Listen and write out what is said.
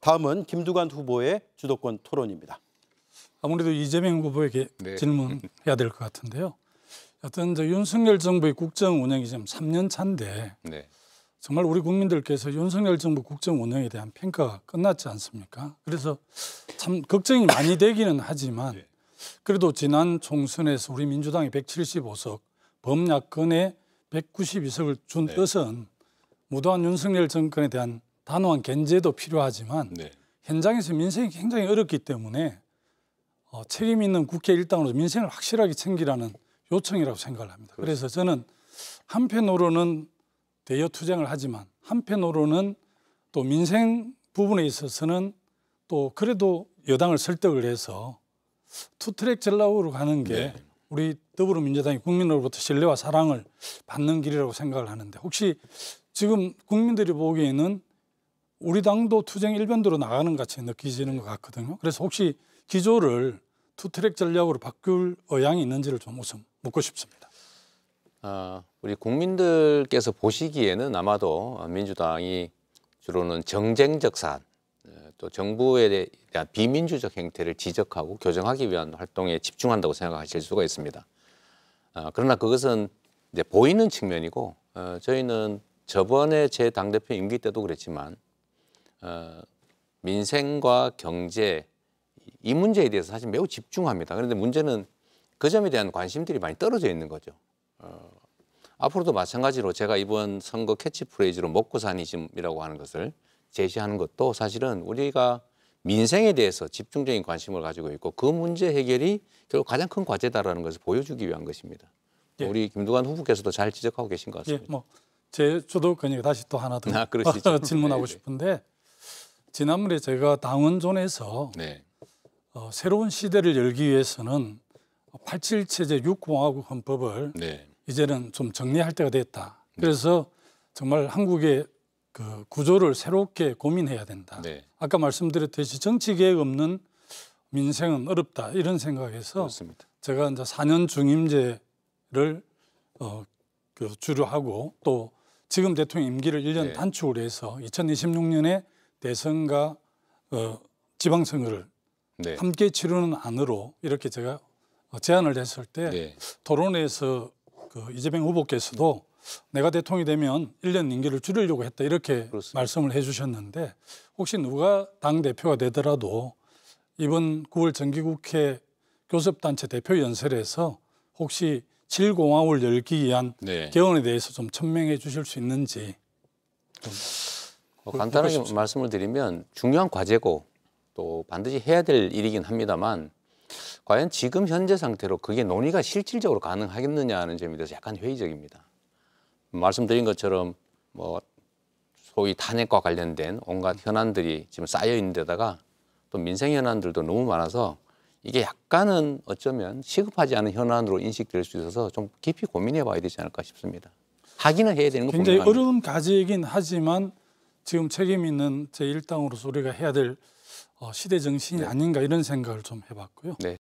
다음은 김두관 후보의 주도권 토론입니다. 아무래도 이재명 후보에게 네. 질문해야 될 것 같은데요. 어떤 윤석열 정부의 국정 운영이 지금 3년 차인데 네. 정말 우리 국민들께서 윤석열 정부 국정 운영에 대한 평가가 끝났지 않습니까? 그래서 참 걱정이 많이 되기는 하지만 그래도 지난 총선에서 우리 민주당이 175석, 범야권에 192석을 준 네. 뜻은 무도한 윤석열 정권에 대한 단호한 견제도 필요하지만 네. 현장에서 민생이 굉장히 어렵기 때문에 책임 있는 국회 일당으로서 민생을 확실하게 챙기라는 요청이라고 생각을 합니다. 그래서 저는 한편으로는 대여 투쟁을 하지만 한편으로는 또 민생 부분에 있어서는 또 그래도 여당을 설득을 해서 투트랙 전략으로 가는 게 네. 우리 더불어민주당이 국민으로부터 신뢰와 사랑을 받는 길이라고 생각을 하는데 혹시 지금 국민들이 보기에는 우리 당도 투쟁 일변도로 나가는 것 같이 느끼지는 것 같거든요. 그래서 혹시 기조를 투트랙 전략으로 바꿀 의향이 있는지를 좀 우선 묻고 싶습니다. 우리 국민들께서 보시기에는 아마도 민주당이 주로는 정쟁적 사안, 또 정부에 대한 비민주적 행태를 지적하고 교정하기 위한 활동에 집중한다고 생각하실 수가 있습니다. 그러나 그것은 이제 보이는 측면이고 저희는 저번에 제 당대표 임기 때도 그랬지만 민생과 경제 이 문제에 대해서 사실 매우 집중합니다. 그런데 문제는 그 점에 대한 관심들이 많이 떨어져 있는 거죠. 앞으로도 마찬가지로 제가 이번 선거 캐치프레이즈로 먹고사니즘이라고 하는 것을 제시하는 것도 사실은 우리가 민생에 대해서 집중적인 관심을 가지고 있고 그 문제 해결이 결국 가장 큰 과제다라는 것을 보여주기 위한 것입니다. 예. 우리 김두관 후보께서도 잘 지적하고 계신 것 같습니다. 예, 저도 그냥 다시 또 하나 더 그러시죠. 질문하고 네, 싶은데 지난번에 제가 당원존에서 네. 새로운 시대를 열기 위해서는 87 체제 6공화국 헌법을 네. 이제는 좀 정리할 때가 됐다. 그래서 정말 한국의 그 구조를 새롭게 고민해야 된다. 네. 아까 말씀드렸듯이 정치 계획 없는 민생은 어렵다 이런 생각에서 그렇습니다. 제가 이제 4년 중임제를 주로 하고 또 지금 대통령 임기를 1년 네. 단축을 해서 2026년에 대선과 지방선거를 네. 함께 치르는 안으로 이렇게 제가 제안을 했을 때 네. 토론회에서 이재명 후보께서도 내가 대통령이 되면 1년 임기를 줄이려고 했다 이렇게 그렇습니다. 말씀을 해주셨는데 혹시 누가 당대표가 되더라도 이번 9월 정기국회 교섭단체 대표 연설에서 혹시 7공화국을 열기 위한 네. 개헌에 대해서 좀 천명해 주실 수 있는지 좀 간단하게 싶습니다. 말씀을 드리면 중요한 과제고 또 반드시 해야 될 일이긴 합니다만 과연 지금 현재 상태로 그게 논의가 실질적으로 가능하겠느냐는 점에 대해서 약간 회의적입니다. 말씀드린 것처럼 소위 탄핵과 관련된 온갖 현안들이 지금 쌓여 있는 데다가 또 민생 현안들도 너무 많아서 이게 약간은 어쩌면 시급하지 않은 현안으로 인식될 수 있어서 좀 깊이 고민해 봐야 되지 않을까 싶습니다. 하기는 해야 되는 건 굉장히 분명합니다. 어려운 과제이긴 하지만 지금 책임 있는 제1당으로서 우리가 해야 될 시대 정신이 아닌가 이런 생각을 좀 해봤고요. 네.